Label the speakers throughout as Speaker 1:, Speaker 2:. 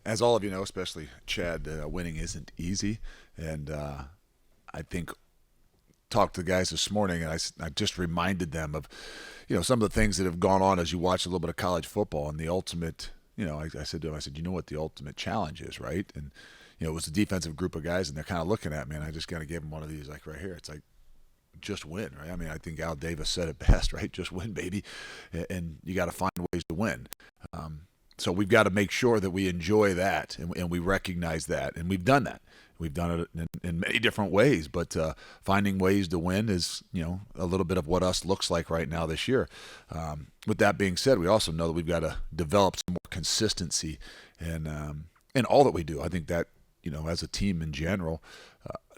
Speaker 1: as all of you know, especially Chad, winning isn't easy. And I think talked to the guys this morning, and I just reminded them of, some of the things that have gone on as you watch a little bit of college football. And the ultimate, I said to him, you know what the ultimate challenge is, right? And it was a defensive group of guys, and they're kind of looking at me, and I just got to give them one of these, like right here. It's like, just win, right? I mean, I think Al Davis said it best, right? Just win, baby, and you got to find ways to win. So we've got to make sure that we enjoy that, and we recognize that, and we've done that. We've done it in many different ways, but finding ways to win is, a little bit of what us looks like right now this year. With that being said, we also know that we've got to develop some more consistency in all that we do. I think that, as a team in general,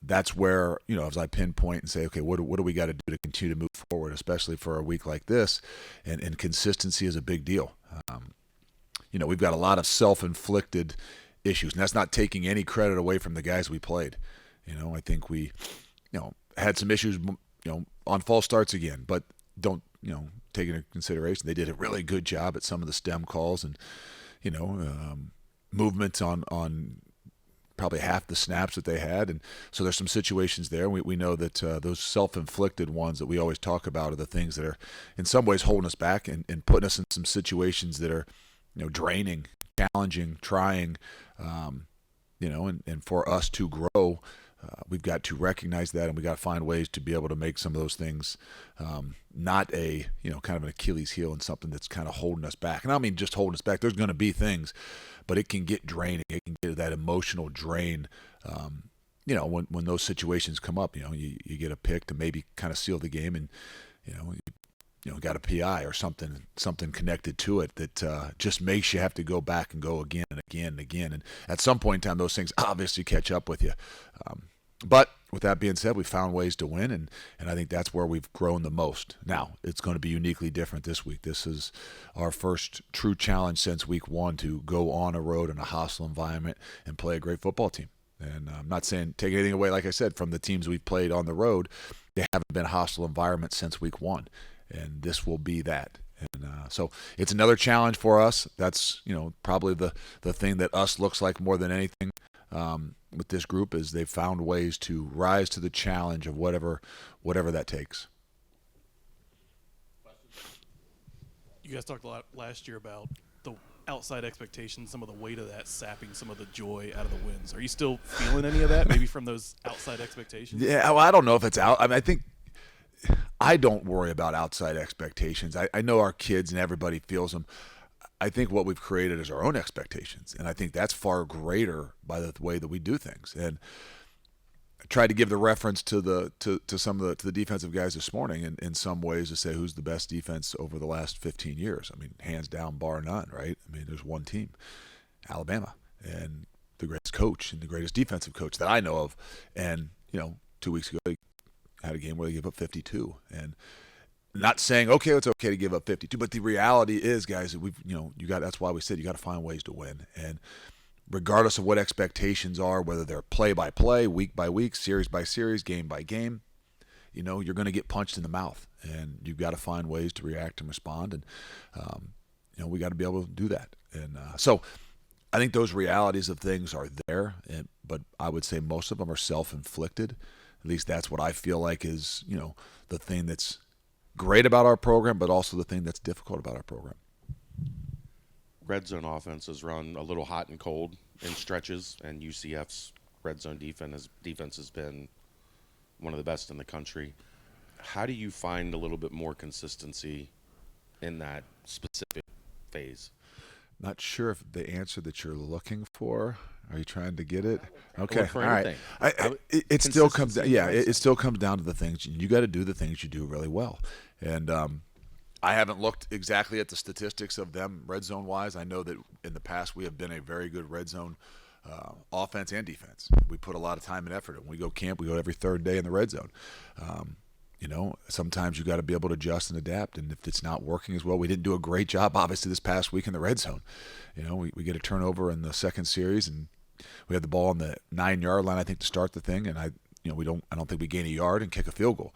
Speaker 1: that's where, as I pinpoint and say, okay, what do we got to do to continue to move forward, especially for a week like this, and consistency is a big deal. We've got a lot of self-inflicted issues, and that's not taking any credit away from the guys we played. I think we, had some issues, on false starts again, but don't, take into consideration they did a really good job at some of the stem calls and, movements on probably half the snaps that they had. And so there's some situations there. We know that those self-inflicted ones that we always talk about are the things that are in some ways holding us back and putting us in some situations that are, draining, challenging, trying, and for us to grow, we've got to recognize that, and we got to find ways to be able to make some of those things not a, kind of an Achilles heel and something that's kind of holding us back. And I don't mean just holding us back. There's going to be things, but it can get draining. It can get that emotional drain. When those situations come up, you get a pick to maybe kind of seal the game, and got a PI or something connected to it that just makes you have to go back and go again and again and again. And at some point in time, those things obviously catch up with you. But with that being said, we found ways to win, and I think that's where we've grown the most. Now, it's going to be uniquely different this week. This is our first true challenge since week one to go on a road in a hostile environment and play a great football team. And I'm not saying take anything away, like I said, from the teams we've played on the road. They haven't been hostile environments since week one, and this will be that. And so it's another challenge for us. That's probably the thing that us looks like more than anything. With this group is they've found ways to rise to the challenge of whatever that takes.
Speaker 2: You guys talked a lot last year about the outside expectations, some of the weight of that sapping some of the joy out of the wins. Are you still feeling any of that, maybe from those outside expectations?
Speaker 1: Yeah, well, I don't know if it's out. I mean, I think I don't worry about outside expectations. I know our kids and everybody feels them. I think what we've created is our own expectations, and I think that's far greater by the way that we do things. And I tried to give the reference to the defensive guys this morning in some ways to say who's the best defense over the last 15 years. I mean, hands down, bar none, right? I mean, there's one team, Alabama, and the greatest coach and the greatest defensive coach that I know of. And 2 weeks ago they had a game where they gave up 52, and not saying it's okay to give up 52, but the reality is, guys, that that's why we said you got to find ways to win. And regardless of what expectations are, whether they're play by play, week by week, series by series, game by game, you're going to get punched in the mouth, and you've got to find ways to react and respond. And we got to be able to do that. And so I think those realities of things are there, but I would say most of them are self-inflicted. At least that's what I feel like is, the thing that's great about our program, but also the thing that's difficult about our program.
Speaker 3: Red zone offenses run a little hot and cold in stretches, and UCF's red zone defense has been one of the best in the country. How do you find a little bit more consistency in that specific phase?
Speaker 1: Not sure if the answer that you're looking for. Are you trying to get it? Okay, all
Speaker 3: anything.
Speaker 1: right. It still comes down. Yeah, it still comes down to the things you got to do. The things you do really well, and I haven't looked exactly at the statistics of them red zone wise. I know that in the past we have been a very good red zone offense and defense. We put a lot of time and effort in. We go camp. We go every third day in the red zone. Sometimes you got to be able to adjust and adapt. And if it's not working as well, we didn't do a great job, obviously, this past week in the red zone. We get a turnover in the second series, and we had the ball on the 9-yard line, I think, to start the thing. And I don't think we gain a yard and kick a field goal.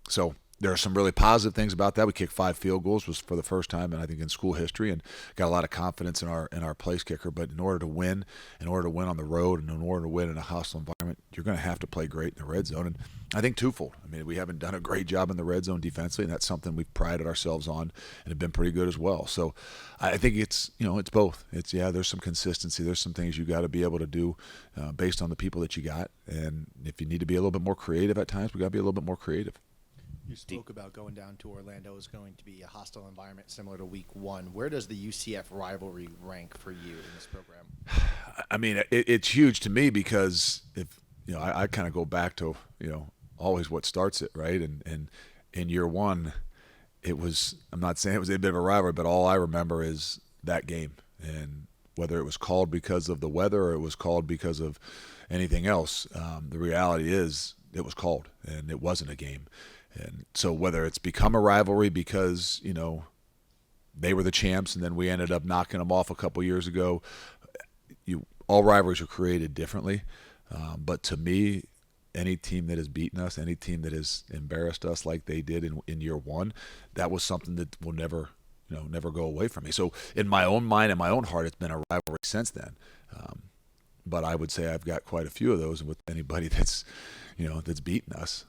Speaker 1: So there are some really positive things about that. We kicked 5 field goals, was for the first time, and I think in school history, and got a lot of confidence in our place kicker. But in order to win on the road, and in order to win in a hostile environment, you're going to have to play great in the red zone. And I think twofold. I mean, we haven't done a great job in the red zone defensively, and that's something we've prided ourselves on and have been pretty good as well. So I think it's both. There's some consistency. There's some things you got to be able to do based on the people that you got, and if you need to be a little bit more creative at times, we got to be a little bit more creative.
Speaker 4: You spoke about going down to Orlando is going to be a hostile environment similar to week 1. Where does the UCF rivalry rank for you in this program?
Speaker 1: I mean, it's huge to me because I kind of go back to, always what starts it, right? And in year 1, I'm not saying it was a bit of a rivalry, but all I remember is that game. And whether it was called because of the weather or it was called because of anything else, the reality is it was called and it wasn't a game. And so whether it's become a rivalry because, they were the champs and then we ended up knocking them off a couple years ago, all rivalries are created differently. But to me, any team that has beaten us, any team that has embarrassed us like they did in year 1, that was something that will never go away from me. So in my own mind and my own heart, it's been a rivalry since then. But I would say I've got quite a few of those with anybody that's beaten us.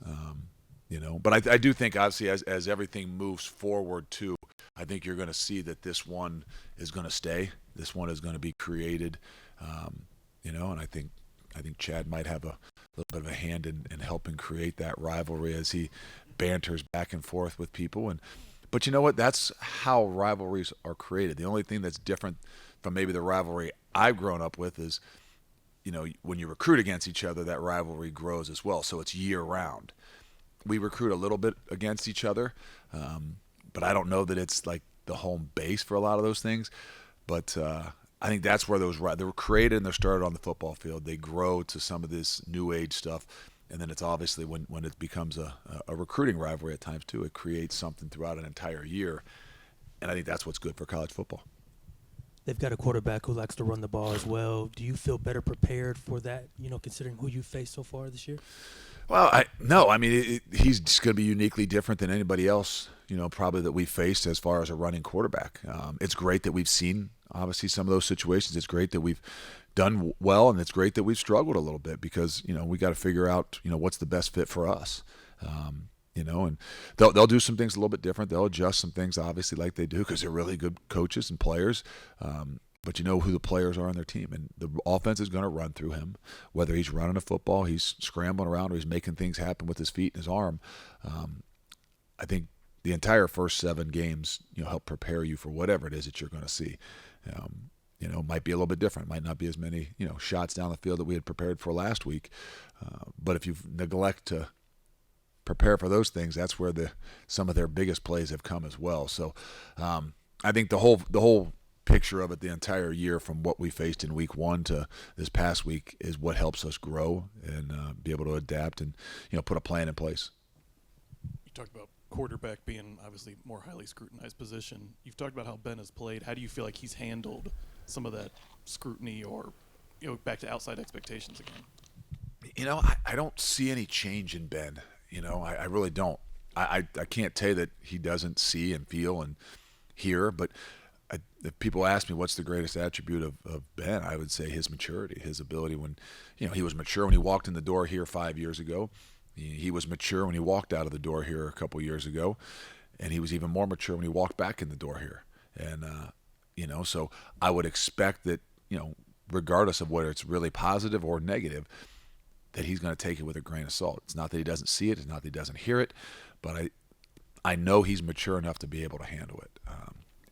Speaker 1: But I do think, obviously, as everything moves forward, too, I think you're going to see that this one is going to stay. This one is going to be created, and I think Chad might have a little bit of a hand in helping create that rivalry as he banters back and forth with people. But you know what? That's how rivalries are created. The only thing that's different from maybe the rivalry I've grown up with is, when you recruit against each other, that rivalry grows as well. So it's year round. We recruit a little bit against each other, but I don't know that it's like the home base for a lot of those things. But I think that's where they were created and they're started on the football field. They grow to some of this new age stuff, and then it's obviously when it becomes a recruiting rivalry at times too, it creates something throughout an entire year, and I think that's what's good for college football.
Speaker 5: They've got a quarterback who likes to run the ball as well. Do you feel better prepared for that, considering who you faced so far this year?
Speaker 1: Well, he's just going to be uniquely different than anybody else, probably that we faced as far as a running quarterback. It's great that we've seen, obviously, some of those situations. It's great that we've done well, and it's great that we've struggled a little bit because, we got to figure out, what's the best fit for us. And they'll do some things a little bit different. They'll adjust some things, obviously, like they do because they're really good coaches and players. But you know who the players are on their team, and the offense is going to run through him. Whether he's running a football, he's scrambling around, or he's making things happen with his feet and his arm. I think the entire first 7 games, help prepare you for whatever it is that you're going to see. Might be a little bit different. Might not be as many, shots down the field that we had prepared for last week. But if you neglect to prepare for those things, that's where some of their biggest plays have come as well. So I think the whole picture of it the entire year from what we faced in week 1 to this past week is what helps us grow and be able to adapt and put a plan in place.
Speaker 2: You talked about quarterback being obviously more highly scrutinized position. You've talked about how Ben has played. How do you feel like he's handled some of that scrutiny or back to outside expectations again?
Speaker 1: I don't see any change in Ben. I really don't. I can't tell you that he doesn't see and feel and hear, but if people ask me what's the greatest attribute of Ben, I would say his maturity, his ability when, he was mature when he walked in the door here 5 years ago. He was mature when he walked out of the door here a couple years ago, and he was even more mature when he walked back in the door here. And, so I would expect that, regardless of whether it's really positive or negative, that he's going to take it with a grain of salt. It's not that he doesn't see it. It's not that he doesn't hear it, but I know he's mature enough to be able to handle it.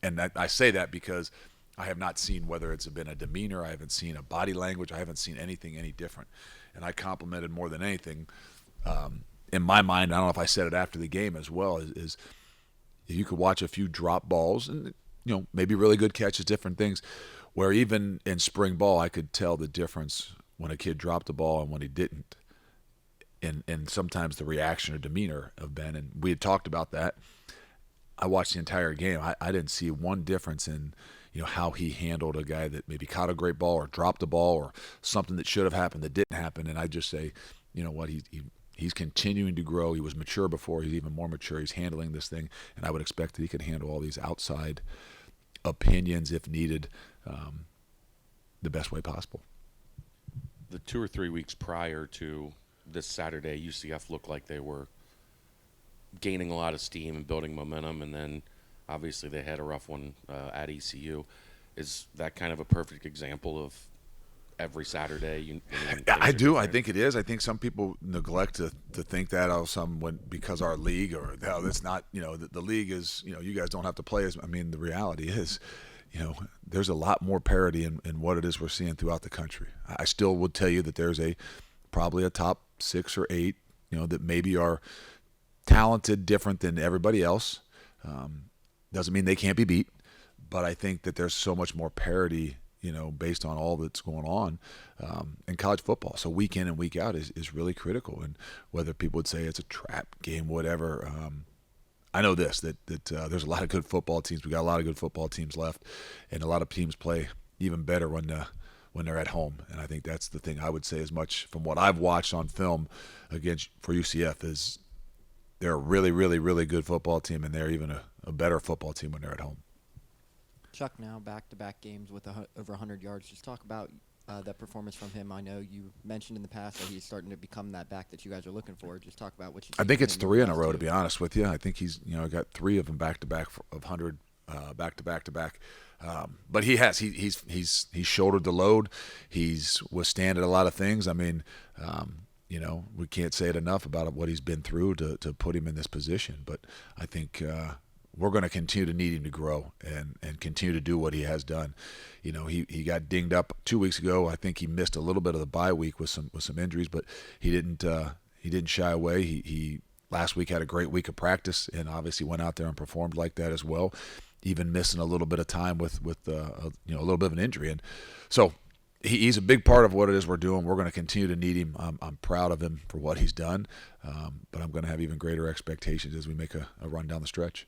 Speaker 1: And I say that because I have not seen whether it's been a demeanor, I haven't seen a body language, I haven't seen anything any different. And I complimented more than anything, in my mind, I don't know if I said it after the game as well, is you could watch a few drop balls and, maybe really good catches, different things, where even in spring ball I could tell the difference when a kid dropped the ball and when he didn't. And sometimes the reaction or demeanor of Ben. And we had talked about that. I watched the entire game. I didn't see one difference in, how he handled a guy that maybe caught a great ball or dropped a ball or something that should have happened that didn't happen. And I just say, you know what, he he's continuing to grow. He was mature before. He's even more mature. He's handling this thing, and I would expect that he could handle all these outside opinions if needed the best way possible.
Speaker 3: The 2 or 3 weeks prior to this Saturday, UCF looked like they were gaining a lot of steam and building momentum, and then obviously they had a rough one at ECU. Is that kind of a perfect example of every Saturday?
Speaker 1: I do. I think it is. I think some people neglect to think that because our league or that's not, the league is, you guys don't have to play as. I mean, the reality is, there's a lot more parity in what it is we're seeing throughout the country. I still would tell you that there's probably a top 6 or 8, that maybe are talented different than everybody else. Doesn't mean they can't be beat, but I think that there's so much more parity, based on all that's going on in college football. So week in and week out is really critical. And whether people would say it's a trap game, whatever, I know this, that there's a lot of good football teams. We got a lot of good football teams left, and a lot of teams play even better when they're at home. And I think that's the thing I would say as much from what I've watched on film for UCF is they're a really, really, really good football team, and they're even a better football team when they're at home.
Speaker 6: Chuck, now back-to-back games with over 100 yards. Just talk about that performance from him. I know you mentioned in the past that he's starting to become that back that you guys are looking for. Just talk about what you
Speaker 1: I think it's 3 in a row, to be honest with you. I think he's got 3 of them back-to-back of 100 back-to-back. But he's shouldered the load. He's withstanded a lot of things. I mean, we can't say it enough about what he's been through to put him in this position. But I think we're going to continue to need him to grow and continue to do what he has done. He got dinged up 2 weeks ago. I think he missed a little bit of the bye week with some injuries, but he didn't shy away. He last week had a great week of practice and obviously went out there and performed like that as well, even missing a little bit of time with a little bit of an injury. And so he's a big part of what it is we're doing. We're going to continue to need him. I'm proud of him for what he's done, but I'm going to have even greater expectations as we make a run down the stretch.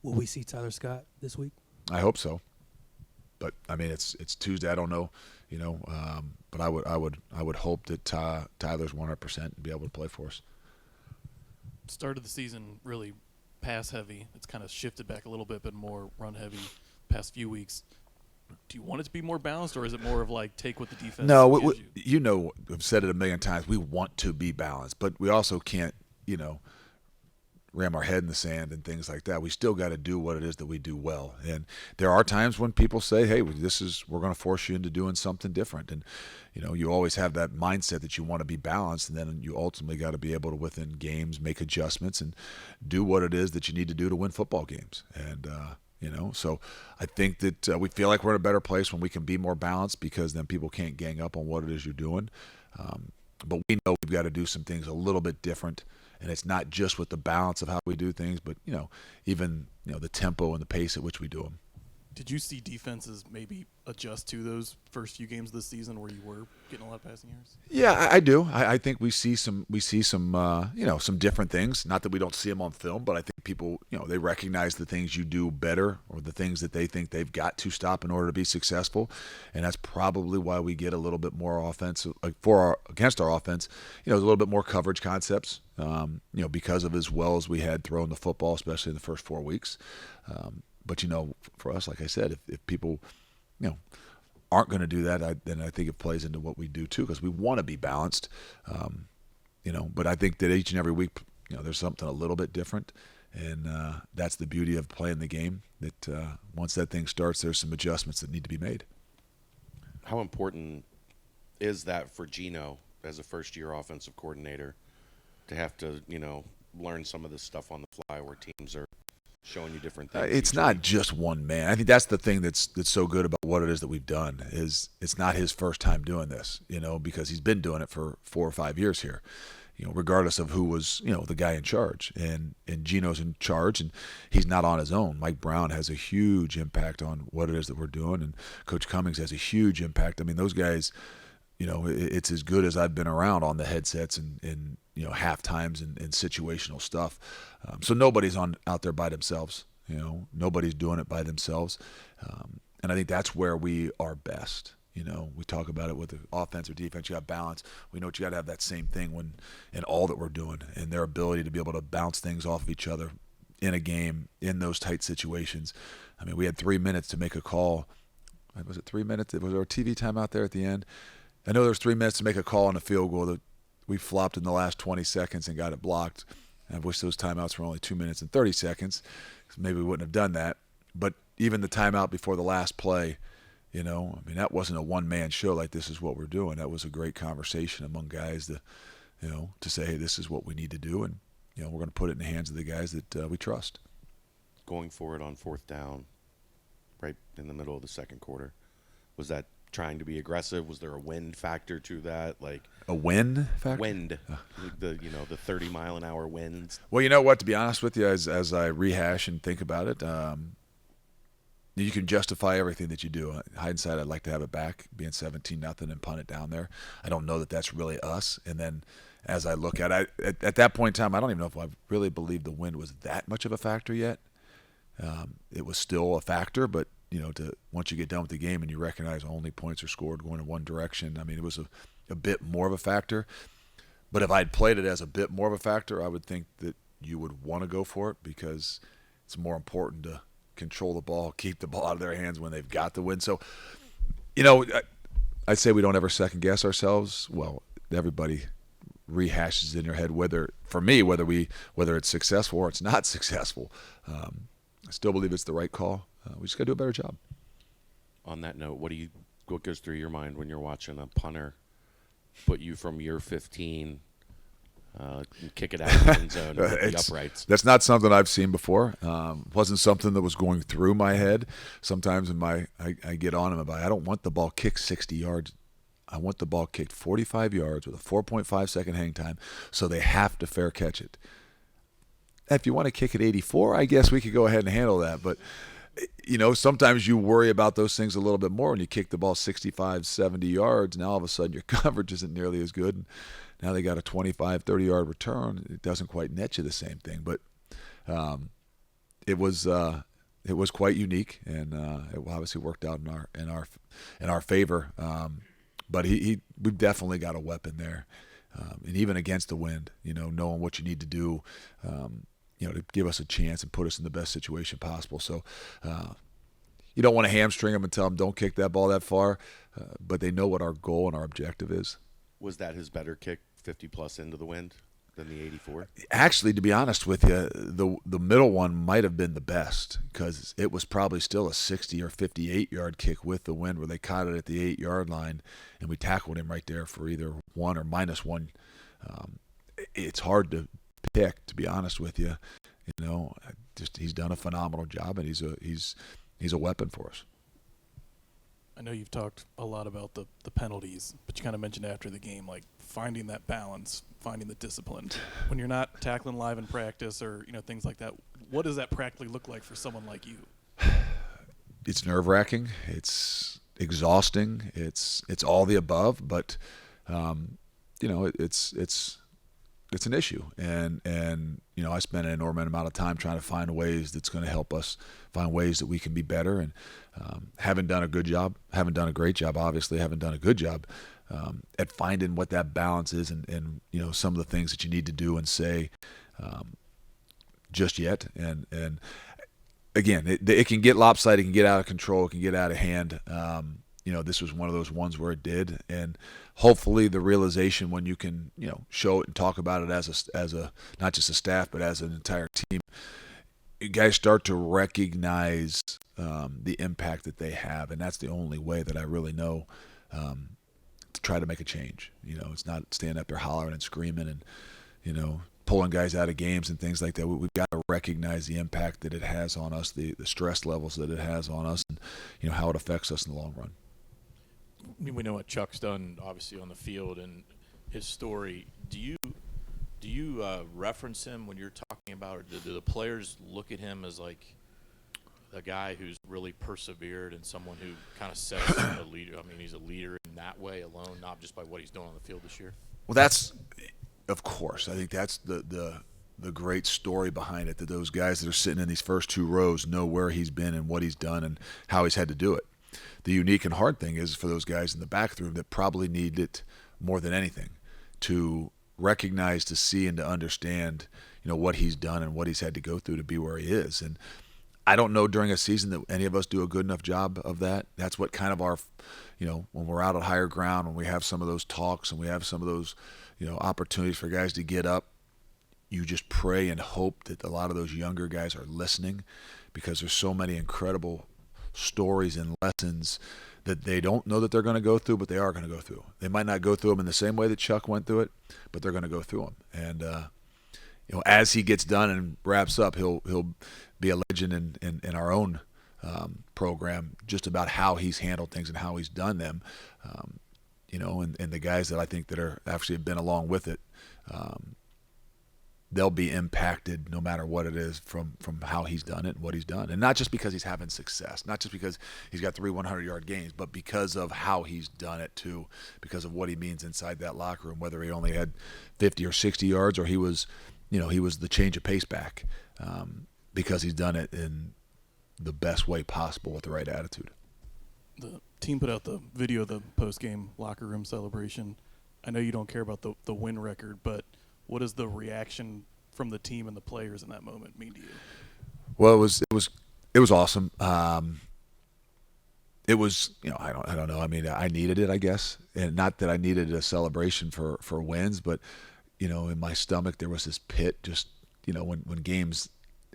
Speaker 5: Will we see Tyler Scott this week?
Speaker 1: I hope so, but I mean it's Tuesday. I don't know, but I would hope that Tyler's 100% and be able to play for us.
Speaker 2: Start of the season really pass heavy. It's kind of shifted back a little bit, but more run heavy past few weeks. Do you want it to be more balanced, or is it more of like take what the defense gives you?
Speaker 1: I've said it a million times. We want to be balanced, but we also can't, ram our head in the sand and things like that. We still got to do what it is that we do well. And there are times when people say, hey, we're going to force you into doing something different. And, you always have that mindset that you want to be balanced, and then you ultimately got to be able to, within games, make adjustments and do what it is that you need to do to win football games. And, so I think that we feel like we're in a better place when we can be more balanced, because then people can't gang up on what it is you're doing. But we know we've got to do some things a little bit different. And it's not just with the balance of how we do things, but, even, the tempo and the pace at which we do them.
Speaker 2: Did you see defenses maybe adjust to those first few games this season where you were getting a lot of passing yards?
Speaker 1: Yeah, I do. I think we see some some different things. Not that we don't see them on film, but I think people, they recognize the things you do better, or the things that they think they've got to stop in order to be successful. And that's probably why we get a little bit more offensive against our offense. There's a little bit more coverage concepts, because of as well as we had thrown the football, especially in the first 4 weeks. But, for us, like I said, if people, aren't going to do that, then I think it plays into what we do too, because we want to be balanced. But I think that each and every week, there's something a little bit different. And that's the beauty of playing the game, that once that thing starts, there's some adjustments that need to be made.
Speaker 3: How important is that for Gino as a first-year offensive coordinator to have to, learn some of this stuff on the fly where teams are showing you different things?
Speaker 1: It's not just one man. I think that's the thing that's so good about what it is that we've done, is it's not his first time doing this, because he's been doing it for 4 or 5 years here, regardless of who was, the guy in charge. And Gino's in charge, and he's not on his own. Mike Brown has a huge impact on what it is that we're doing, and Coach Cummings has a huge impact. I mean, those guys, it's as good as I've been around on the headsets and half times and situational stuff. So nobody's out there by themselves. Nobody's doing it by themselves. And I think that's where we are best. You know, we talk about it with the offense or defense. You got balance. We know you got to have that same thing when in all that we're doing, and their ability to be able to bounce things off of each other in a game in those tight situations. I mean, we had 3 minutes to make a call. Was it 3 minutes? Was there a TV timeout there at the end? I know there was 3 minutes to make a call on a field goal that we flopped in the last 20 seconds and got it blocked. I wish those timeouts were only 2 minutes and 30 seconds. Maybe we wouldn't have done that. But even the timeout before the last play, you know, I mean, that wasn't a one-man show like this is what we're doing. That was a great conversation among guys to, you know, to say, hey, this is what we need to do. And, you know, we're going to put it in the hands of the guys that we trust.
Speaker 3: Going forward on 4th down, right in the middle of the second quarter, was that trying to be aggressive? Was there a wind factor to that? Like
Speaker 1: a wind factor?
Speaker 3: Wind, like the 30-mile-an-hour winds.
Speaker 1: Well, you know what? To be honest with you, as I rehash and think about it, you can justify everything that you do. Hindsight, I'd like to have it back, being 17-0 and punt it down there. I don't know that that's really us. And then as I look at it, at that point in time, I don't even know if I really believed the wind was that much of a factor yet. It was still a factor, but you know, once you get done with the game and you recognize only points are scored going in one direction, I mean, it was a bit more of a factor. But if I'd played it as a bit more of a factor, I would think that you would want to go for it because it's more important to control the ball, keep the ball out of their hands when they've got the win. So, you know, I'd say we don't ever second guess ourselves. Well, everybody rehashes in your head whether it's successful or it's not successful. I still believe it's the right call. We just got to do a better job.
Speaker 3: On that note, what goes through your mind when you're watching a punter put you from year 15, kick it out of the end zone with the uprights?
Speaker 1: That's not something I've seen before. Wasn't something that was going through my head. Sometimes I get on him about I don't want the ball kicked 60 yards. I want the ball kicked 45 yards with a 4.5 second hang time, so they have to fair catch it. If you want to kick it 84, I guess we could go ahead and handle that. But, you know, sometimes you worry about those things a little bit more when you kick the ball 65, 70 yards. Now all of a sudden your coverage isn't nearly as good. And now they got a 25, 30-yard return. It doesn't quite net you the same thing. But it was quite unique, and it obviously worked out in our favor. But we've definitely got a weapon there. And even against the wind, you know, knowing what you need to do, you know, to give us a chance and put us in the best situation possible. So you don't want to hamstring them and tell them don't kick that ball that far, but they know what our goal and our objective is.
Speaker 3: Was that his better kick, 50-plus into the wind, than the 84?
Speaker 1: Actually, to be honest with you, the middle one might have been the best because it was probably still a 60 or 58-yard kick with the wind where they caught it at the 8-yard line, and we tackled him right there for either 1 or -1. It's hard to pick, to be honest with you. You know, he's done a phenomenal job, and he's a weapon for us.
Speaker 2: I know you've talked a lot about the penalties, but you kind of mentioned after the game, like finding that balance, finding the discipline. When you're not tackling live in practice or, you know, things like that, what does that practically look like for someone like you?
Speaker 1: It's nerve-wracking. It's exhausting. It's all the above, but you know, it's an issue, and you know, I spent an enormous amount of time trying to find ways that's going to help us find ways that we can be better, and haven't done a great job, obviously haven't done a good job at finding what that balance is, and you know, some of the things that you need to do and say just yet, and again, it can get lopsided, it can get out of control, it can get out of hand. You know, this was one of those ones where it did, and hopefully the realization when you can, you know, show it and talk about it as a not just a staff but as an entire team, you guys start to recognize the impact that they have, and that's the only way that I really know to try to make a change. You know, it's not standing up there hollering and screaming and, you know, pulling guys out of games and things like that. We've got to recognize the impact that it has on us, the stress levels that it has on us, and, you know, how it affects us in the long run.
Speaker 7: We know what Chuck's done, obviously, on the field and his story. Do you reference him when you're talking about, or do the players look at him as like a guy who's really persevered and someone who kind of sets a leader? I mean, he's a leader in that way alone, not just by what he's doing on the field this year.
Speaker 1: Well, that's, of course, I think that's the great story behind it, that those guys that are sitting in these first two rows know where he's been and what he's done and how he's had to do it. the unique and hard thing is for those guys in the back of the room that probably need it more than anything to recognize, to see, and to understand, what he's done and what he's had to go through to be where he is. And I don't know during a season that any of us do a good enough job of that. That's what kind of our, when we're out at higher ground, when we have some of those talks and we have some of those, opportunities for guys to get up, you just pray and hope that a lot of those younger guys are listening, because there's so many incredible stories and lessons that they don't know that they're going to go through, but they are going to go through. They might not go through them in the same way that Chuck went through it, but they're going to go through them. And, as he gets done and wraps up, he'll be a legend in our own program, just about how he's handled things and how he's done them. And the guys that I think that are actually have been along with it, they'll be impacted no matter what it is from how he's done it and what he's done. And not just because he's having success, not just because he's got 3 100-yard games, but because of how he's done it too, because of what he means inside that locker room, whether he only had 50 or 60 yards or he was the change of pace back, because he's done it in the best way possible with the right attitude.
Speaker 2: The team put out the video of the post-game locker room celebration. I know you don't care about the win record, but what does the reaction from the team and the players in that moment mean to you?
Speaker 1: Well, it was awesome. It was, I don't know. I mean, I needed it, I guess, and not that I needed a celebration for wins, but in my stomach there was this pit. Just when games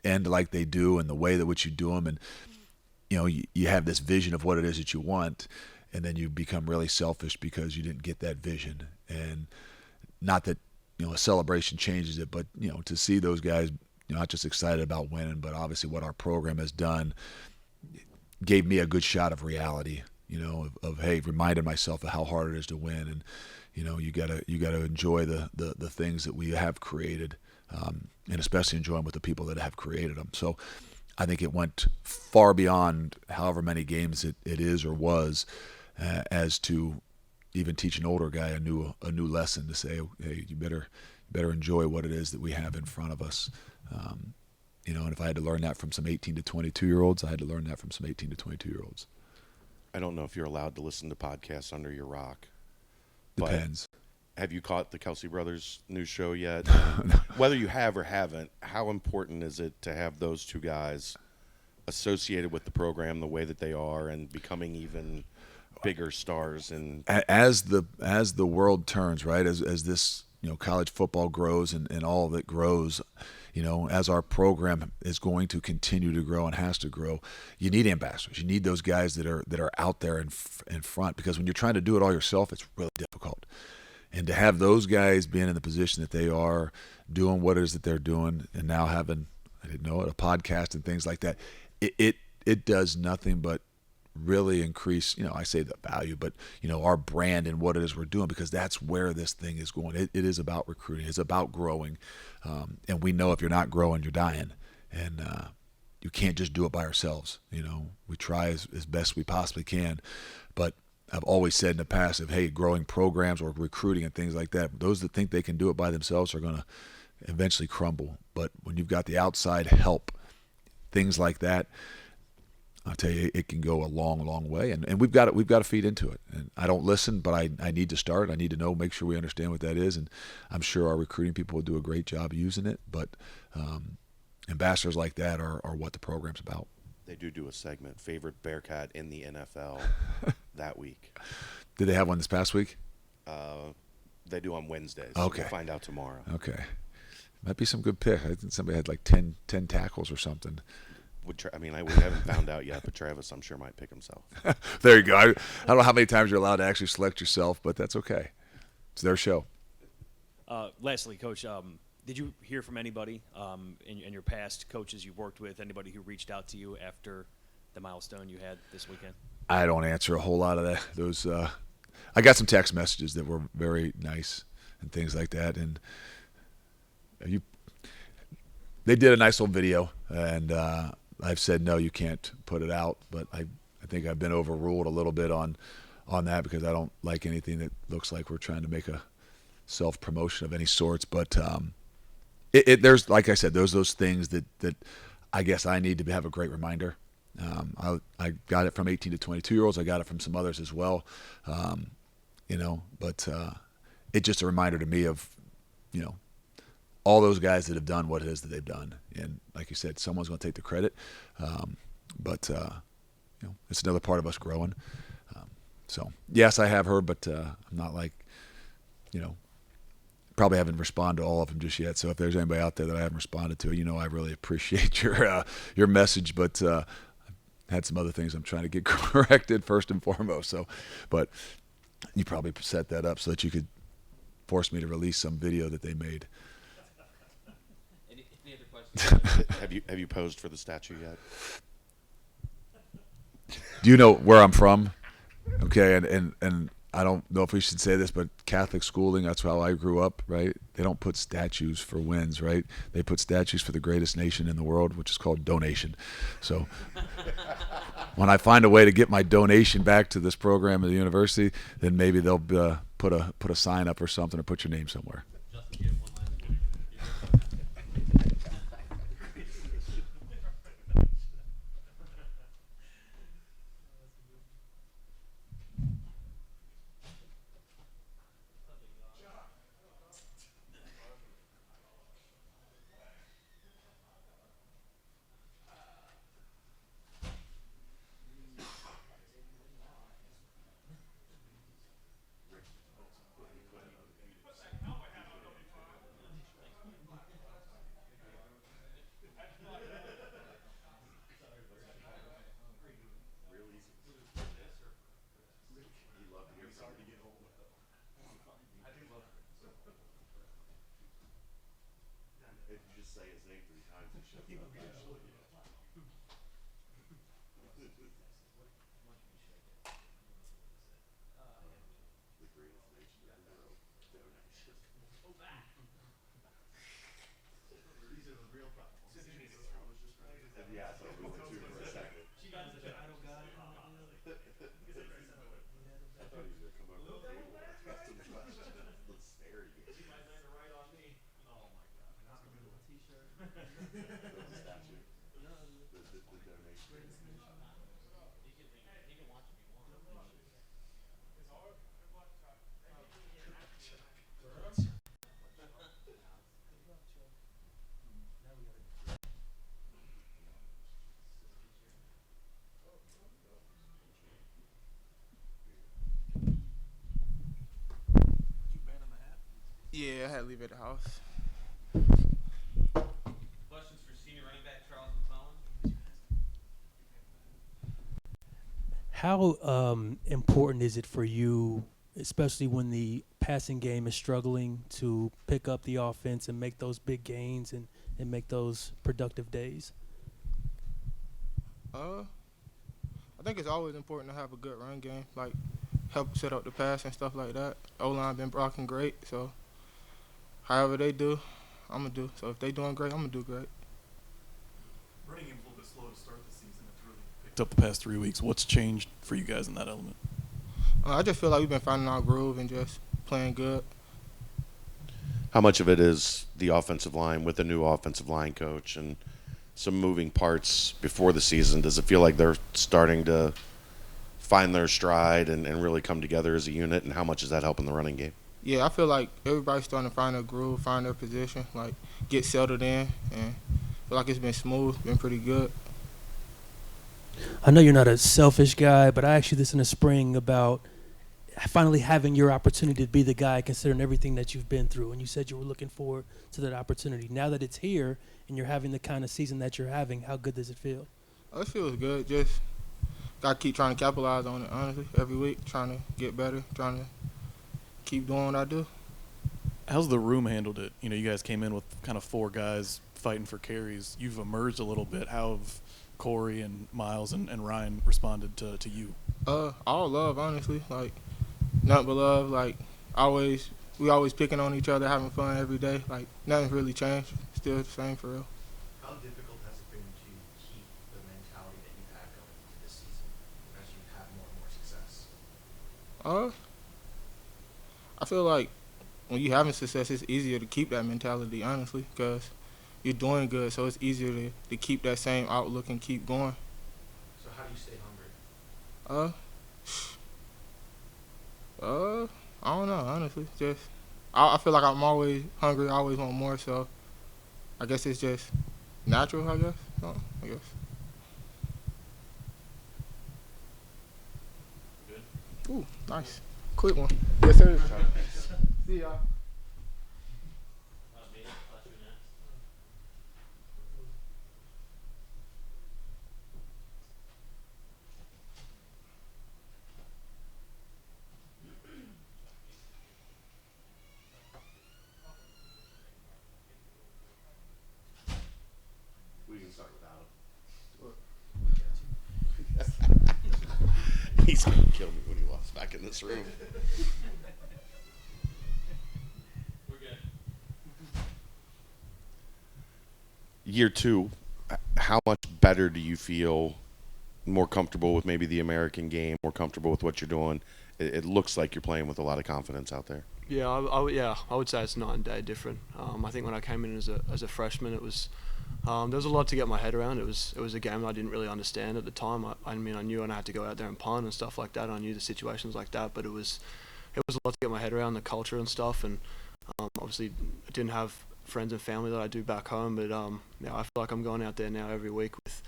Speaker 1: end like they do, and the way that which you do them, and you have this vision of what it is that you want, and then you become really selfish because you didn't get that vision. And not that a celebration changes it, but to see those guys not just excited about winning, but obviously what our program has done, gave me a good shot of reality, of hey, reminded myself of how hard it is to win. And you gotta enjoy the things that we have created, and especially enjoy them with the people that have created them. So I think it went far beyond however many games it is or was, as to even teach an older guy a new lesson, to say, hey, you better enjoy what it is that we have in front of us. And if I had to learn that from some 18 to 22-year-olds, I had to learn that from some 18 to 22-year-olds.
Speaker 3: I don't know if you're allowed to listen to podcasts under your rock. But
Speaker 1: Depends.
Speaker 3: have you caught the Kelsey Brothers news show yet? Whether you have or haven't, how important is it to have those two guys associated with the program the way that they are, and becoming even bigger stars? And
Speaker 1: as the world turns, right, as this college football grows and all of it grows, as our program is going to continue to grow and has to grow, you need ambassadors. You need those guys that are out there in front, because when you're trying to do it all yourself, it's really difficult. And to have those guys being in the position that they are, doing what it is that they're doing, and now having, I didn't know it, a podcast and things like that, it does nothing but really increase, I say the value, but our brand and what it is we're doing, because that's where this thing is going. It is about recruiting. It's about growing. And we know if you're not growing, you're dying. And you can't just do it by ourselves. We try as best we possibly can. But I've always said in the past, growing programs or recruiting and things like that, those that think they can do it by themselves are going to eventually crumble. But when you've got the outside help, things like that, I'll tell you, it can go a long, long way, and we've got to feed into it. And I don't listen, but I need to start. I need to know, make sure we understand what that is, and I'm sure our recruiting people will do a great job using it. But ambassadors like that are what the program's about.
Speaker 3: they do a segment, favorite Bearcat in the NFL, that week.
Speaker 1: Did they have one this past week?
Speaker 3: They do on Wednesdays.
Speaker 1: Okay.
Speaker 3: We'll find out tomorrow.
Speaker 1: Okay. Might be some good pick. I think somebody had like 10 tackles or something.
Speaker 3: We haven't found out yet, but Travis, I'm sure, might pick himself.
Speaker 1: There you go. I don't know how many times you're allowed to actually select yourself, but that's okay. It's their show.
Speaker 8: Lastly, Coach, did you hear from anybody in your past coaches you've worked with, anybody who reached out to you after the milestone you had this weekend?
Speaker 1: I don't answer a whole lot of those. I got some text messages that were very nice and things like that, and they did a nice little video, and I've said no, you can't put it out, but I think I've been overruled a little bit on that because I don't like anything that looks like we're trying to make a self-promotion of any sorts. But there's, like I said, those things that I guess I need to have a great reminder I got it from 18 to 22-year-olds. I got it from some others as well. But it's just a reminder to me of, all those guys that have done what it is that they've done. And like you said, someone's going to take the credit. But it's another part of us growing. So yes, I have heard, but I'm not like, probably haven't responded to all of them just yet. So if there's anybody out there that I haven't responded to, I really appreciate your message, but I've had some other things I'm trying to get corrected first and foremost. So, but you probably set that up so that you could force me to release some video that they made.
Speaker 9: Any other questions?
Speaker 3: Have you posed for the statue yet?
Speaker 1: Do you know where I'm from? Okay, and I don't know if we should say this, but Catholic schooling, that's how I grew up, right? They don't put statues for wins, right? They put statues for the greatest nation in the world, which is called donation. So when I find a way to get my donation back to this program at the university, then maybe they'll put a sign up or something or put your name somewhere.
Speaker 9: Justin, you have one last one.
Speaker 3: If you just say his name 3 times, he shows up. The greatest nation in the world. Donation. These are the real problems. Yeah, so we went to for a second. I thought he was gonna come over to the table and ask some questions. Let's stare at you. The statue. The donation.
Speaker 10: Yeah, I had to leave it at the house.
Speaker 9: Questions for senior running back Charles McClellan?
Speaker 5: How important is it for you, especially when the passing game is struggling, to pick up the offense and make those big gains and make those productive days?
Speaker 10: I think it's always important to have a good run game, like help set up the pass and stuff like that. O-line been blocking great, so however they do, I'm going to do. So if they doing great, I'm going to do great.
Speaker 2: Running game's a little bit slow to start the season. It's really picked up the past 3 weeks. What's changed for you guys in that element?
Speaker 10: I just feel like we've been finding our groove and just playing good.
Speaker 3: How much of it is the offensive line with the new offensive line coach and some moving parts before the season? Does it feel like they're starting to find their stride and really come together as a unit? And how much is that helping the running game?
Speaker 10: Yeah, I feel like everybody's starting to find their groove, find their position, like get settled in, and I feel like it's been smooth, been pretty good.
Speaker 5: I know you're not a selfish guy, but I asked you this in the spring about finally having your opportunity to be the guy, considering everything that you've been through. And you said you were looking forward to that opportunity. Now that it's here and you're having the kind of season that you're having, how good does it feel?
Speaker 10: It feels good. Just got to keep trying to capitalize on it, honestly, every week, trying to get better, trying to keep doing what I do.
Speaker 2: How's the room handled it? You guys came in with kind of 4 guys fighting for carries. You've emerged a little bit. How have Corey and Miles and Ryan responded to you?
Speaker 10: All love, honestly. Like, nothing but love. Like, we always picking on each other, having fun every day. Like, nothing's really changed. Still the same for real.
Speaker 11: How difficult has it been to keep the mentality that you've had going into this season as you've had more and more success?
Speaker 10: I feel like when you're having success, it's easier to keep that mentality, honestly, because you're doing good, so it's easier to keep that same outlook and keep going.
Speaker 11: you stay hungry?
Speaker 10: I don't know, honestly. Just I feel like I'm always hungry. I always want more. So I guess it's just natural. I guess. I guess.
Speaker 9: Good.
Speaker 10: Ooh, nice, quick one. Yes, sir. See y'all.
Speaker 9: Me, last year next.
Speaker 3: We can start without him. He's gonna kill me when he walks back in this room.
Speaker 9: We're good.
Speaker 3: Year two, how much better do you feel? More comfortable with maybe the American game, more comfortable with what you're doing. It looks like you're playing with a lot of confidence out there.
Speaker 12: Yeah, I would say it's night and day different. I think when I came in as a freshman, it was there was a lot to get my head around. It was a game I didn't really understand at the time. I mean, I knew I had to go out there and punt and stuff like that. I knew the situations like that, but it was a lot to get my head around, the culture and stuff. And obviously, I didn't have friends and family that I do back home, but yeah, I feel like I'm going out there now every week with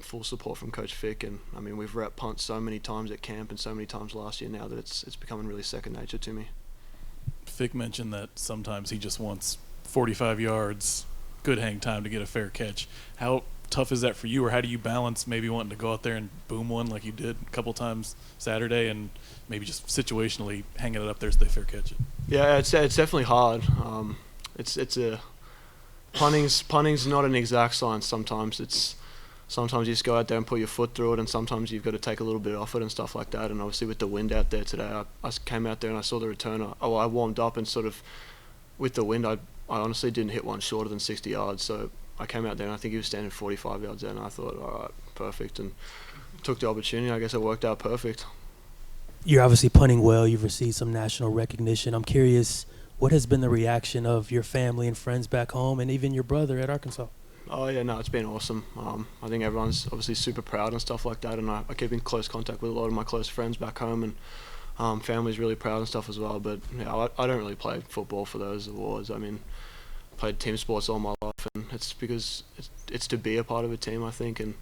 Speaker 12: full support from Coach Fick, and I mean we've rep punt so many times at camp and so many times last year now that it's becoming really second nature to me.
Speaker 2: Fick mentioned that sometimes he just wants 45 yards, good hang time to get a fair catch. How tough is that for you, or how do you balance maybe wanting to go out there and boom one like you did a couple times Saturday, and maybe just situationally hanging it up there so they fair catch it?
Speaker 12: Yeah, it's definitely hard. It's a punting's not an exact science. Sometimes you just go out there and put your foot through it, and sometimes you've got to take a little bit off it and stuff like that. And obviously with the wind out there today, I came out there and I saw the returner. Oh, I warmed up and sort of with the wind, I honestly didn't hit one shorter than 60 yards. So I came out there and I think he was standing 45 yards there, and I thought, all right, perfect, and took the opportunity. I guess it worked out perfect.
Speaker 5: You're obviously punting well. You've received some national recognition. I'm curious, what has been the reaction of your family and friends back home, and even your brother at Arkansas?
Speaker 12: Oh yeah, no, it's been awesome. I think everyone's obviously super proud and stuff like that, and I keep in close contact with a lot of my close friends back home, and family's really proud and stuff as well. But yeah, I don't really play football for those awards. I mean, played team sports all my life, and it's because it's to be a part of a team, I think, and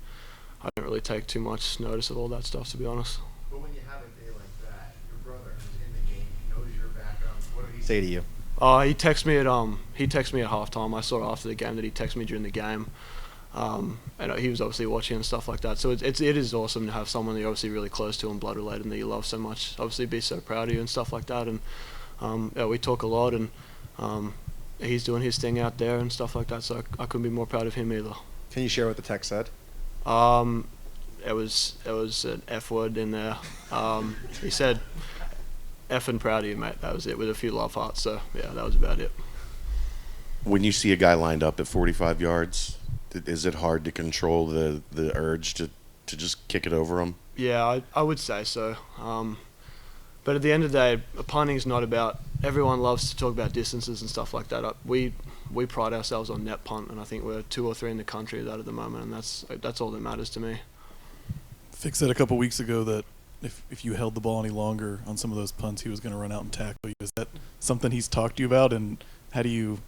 Speaker 12: I don't really take too much notice of all that stuff, to be honest.
Speaker 11: But when you have a day like that, your brother who's in the game, he knows your background. What did he say to you?
Speaker 12: He texted me at halftime. I saw after the game that he texted me during the game, and he was obviously watching and stuff like that. So it is awesome to have someone that you're obviously really close to and blood related and that you love so much. Obviously, be so proud of you and stuff like that. And yeah, we talk a lot, and he's doing his thing out there and stuff like that. So I couldn't be more proud of him either.
Speaker 4: Can you share what the text said?
Speaker 12: It was an F word in there. He said, "Effing proud of you, mate." That was it, with a few love hearts. So yeah, that was about it.
Speaker 3: When you see a guy lined up at 45 yards, is it hard to control the urge to just kick it over him?
Speaker 12: Yeah, I would say so. But at the end of the day, punting's not about. Everyone loves to talk about distances and stuff like that. We pride ourselves on net punt, and I think we're 2 or 3 in the country of that at the moment, and that's all that matters to me.
Speaker 2: Fick said a couple weeks ago that if you held the ball any longer on some of those punts, he was going to run out and tackle you. Is that something he's talked to you about, and how do you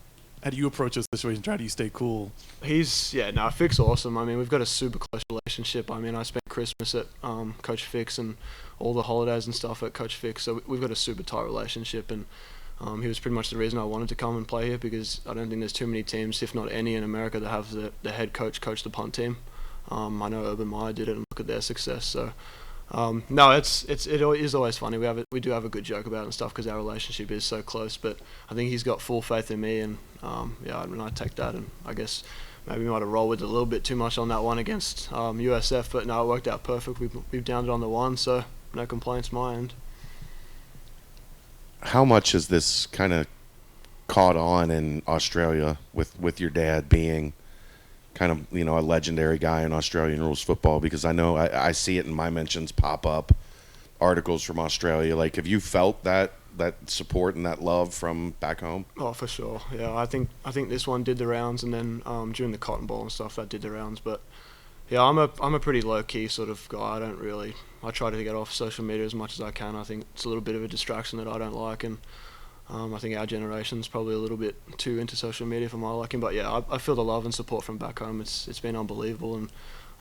Speaker 2: approach those situations? How do you stay cool?
Speaker 12: Fick's awesome. I mean, we've got a super close relationship. I mean, I spent Christmas at Coach Fick's and all the holidays and stuff at Coach Fick's, so we've got a super tight relationship, and he was pretty much the reason I wanted to come and play here, because I don't think there's too many teams, if not any, in America that have the head coach the punt team. I know Urban Meyer did it, and look at their success. So no, it is always funny. We do have a good joke about it and stuff because our relationship is so close. But I think he's got full faith in me, and yeah, I mean, I take that, and I guess maybe we might have rolled with it a little bit too much on that one against USF, but no, it worked out perfect. We've downed it on the one, so no complaints my end.
Speaker 3: How much has this kind of caught on in Australia with your dad being kind of, you know, a legendary guy in Australian rules football? Because I know I see it in my mentions pop up, articles from Australia. Like, have you felt that support and that love from back home?
Speaker 12: Oh, for sure. Yeah, I think this one did the rounds, and then during the Cotton Bowl and stuff, that did the rounds. But Yeah, I'm a pretty low key sort of guy. I try to get off social media as much as I can. I think it's a little bit of a distraction that I don't like, and I think our generation's probably a little bit too into social media for my liking. But yeah, I feel the love and support from back home. It's been unbelievable, and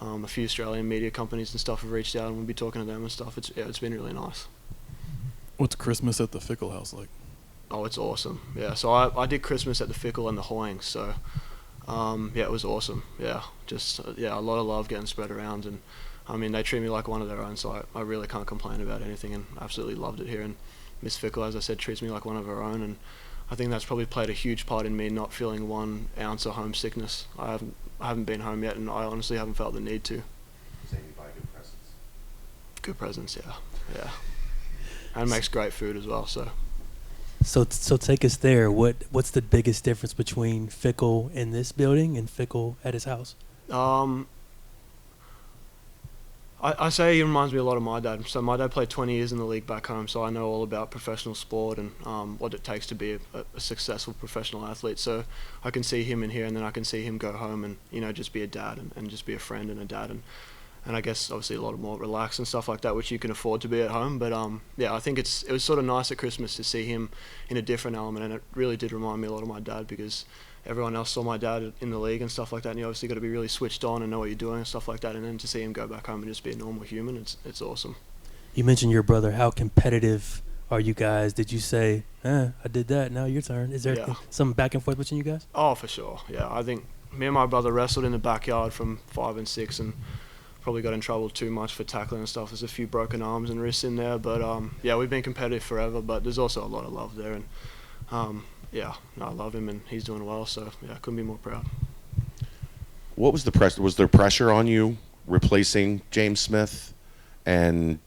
Speaker 12: a few Australian media companies and stuff have reached out, and we'll be talking to them and stuff. It's been really nice.
Speaker 2: What's Christmas at the Fickle House like?
Speaker 12: Oh, it's awesome. Yeah, so I did Christmas at the Fickle and the Hoying, so yeah, it was awesome. Yeah, just a lot of love getting spread around, and I mean they treat me like one of their own, so I really can't complain about anything, and absolutely loved it here. And Miss Fickle, as I said, treats me like one of her own, and I think that's probably played a huge part in me not feeling 1 ounce of homesickness. I haven't been home yet, and I honestly haven't felt the need to.
Speaker 3: Saying you buy good presents.
Speaker 12: Good presents, yeah, and makes great food as well.
Speaker 5: So take us there. What's the biggest difference between Fickle in this building and Fickle at his house?
Speaker 12: I say he reminds me a lot of my dad. So my dad played 20 years in the league back home, so I know all about professional sport and what it takes to be a successful professional athlete. So I can see him in here, and then I can see him go home and just be a dad and just be a friend and a dad, and I guess obviously a lot more relaxed and stuff like that, which you can afford to be at home. But yeah, I think it was sort of nice at Christmas to see him in a different element, and it really did remind me a lot of my dad, because everyone else saw my dad in the league and stuff like that, and you obviously got to be really switched on and know what you're doing and stuff like that, and then to see him go back home and just be a normal human, it's awesome.
Speaker 5: You mentioned your brother. How competitive are you guys? Did you say, I did that, now your turn? Is there some back and forth between you guys?
Speaker 12: Oh, for sure. Yeah, I think me and my brother wrestled in the backyard from 5 and 6, and probably got in trouble too much for tackling and stuff. There's a few broken arms and wrists in there, but yeah, we've been competitive forever, but there's also a lot of love there, and yeah, I love him, and he's doing well, so yeah, couldn't be more proud.
Speaker 3: What was the press? Was there pressure on you replacing James Smith? And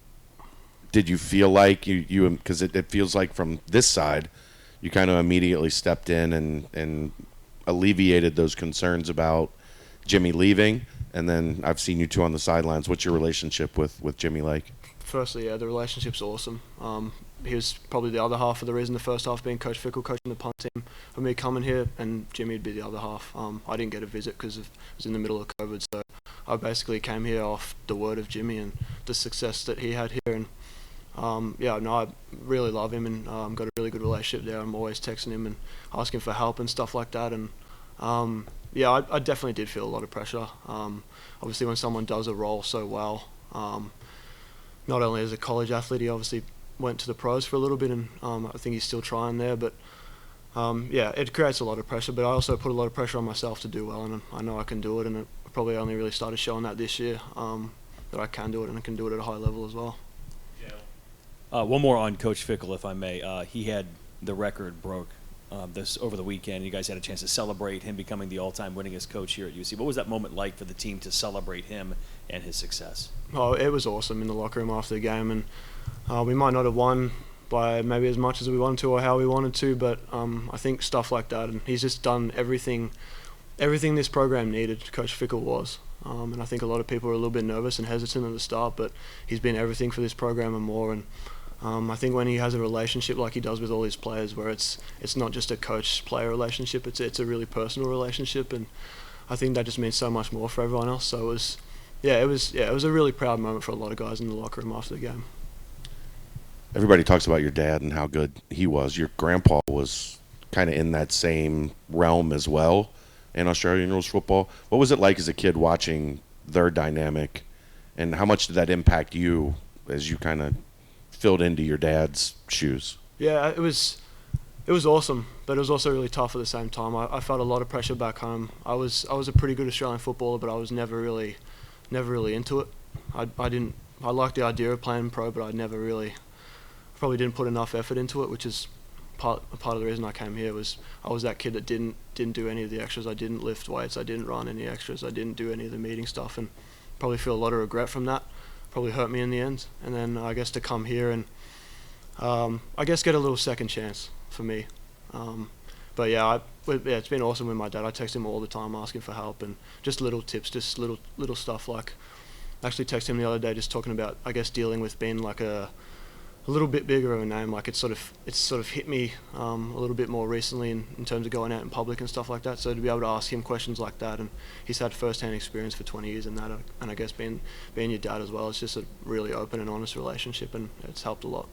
Speaker 3: did you feel like you because it feels like from this side, you kind of immediately stepped in and alleviated those concerns about Jimmy leaving, and then I've seen you two on the sidelines. What's your relationship with Jimmy like?
Speaker 12: Firstly, yeah, the relationship's awesome. He was probably the other half of the reason the first half being Coach Fickle coaching the punt team for me coming here, and Jimmy would be the other half. I didn't get a visit because it was in the middle of COVID, so I basically came here off the word of Jimmy and the success that he had here, and yeah, no, I really love him, and got a really good relationship there. I'm always texting him and asking for help and stuff like that, and yeah, I definitely did feel a lot of pressure. Obviously, when someone does a role so well, not only as a college athlete, he obviously went to the pros for a little bit, and I think he's still trying there, but yeah, it creates a lot of pressure, but I also put a lot of pressure on myself to do well, and I know I can do it, and it probably only really started showing that this year, that I can do it, and I can do it at a high level as well.
Speaker 8: One more on Coach Fickle, if I may. He had the record broke this over the weekend. You guys had a chance to celebrate him becoming the all-time winningest coach here at UC. What was that moment like for the team to celebrate him and his success?
Speaker 12: Oh, it was awesome in the locker room after the game, and we might not have won by maybe as much as we wanted to or how we wanted to, but I think stuff like that, and he's just done everything this program needed. Coach Fickle was, and I think a lot of people are a little bit nervous and hesitant at the start, but he's been everything for this program and more, and I think when he has a relationship like he does with all his players, where it's not just a coach-player relationship, it's a really personal relationship, and I think that just means so much more for everyone else. So it was a really proud moment for a lot of guys in the locker room after the game.
Speaker 3: Everybody talks about your dad and how good he was. Your grandpa was kind of in that same realm as well in Australian rules football. What was it like as a kid watching their dynamic, and how much did that impact you as you kind of filled into your dad's shoes?
Speaker 12: Yeah, it was awesome, but it was also really tough at the same time. I felt a lot of pressure back home. I was a pretty good Australian footballer, but I was never really into it. I liked the idea of playing pro, but I probably didn't put enough effort into it, which is part of the reason I came here. Was I was that kid that didn't do any of the extras. I didn't lift weights. I didn't run any extras. I didn't do any of the meeting stuff, and probably feel a lot of regret from that. Probably hurt me in the end, and then I guess to come here and I guess get a little second chance for me. But yeah, it's been awesome with my dad. I text him all the time asking for help and just little tips, just little stuff like. I actually texted him the other day just talking about, I guess, dealing with being like a a little bit bigger of a name. Like it's sort of hit me a little bit more recently in terms of going out in public and stuff like that. So to be able to ask him questions like that, and he's had first-hand experience for 20 years in that, and I guess being your dad as well, it's just a really open and honest relationship, and it's helped a lot.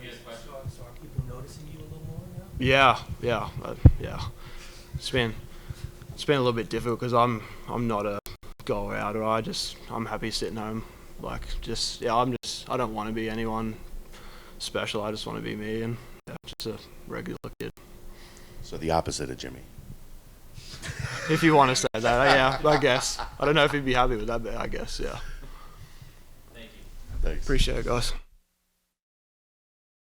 Speaker 5: So are people noticing you a little more now?
Speaker 12: Yeah. It's been a little bit difficult because I'm not a goer outer. I'm happy sitting home. Like I don't want to be anyone special. I just want to be me, and just a regular kid.
Speaker 3: So the opposite of Jimmy.
Speaker 12: If you want to say that, yeah, I guess. I don't know if he'd be happy with that, but I guess, yeah.
Speaker 9: Thank you.
Speaker 3: Thanks.
Speaker 12: Appreciate it, guys.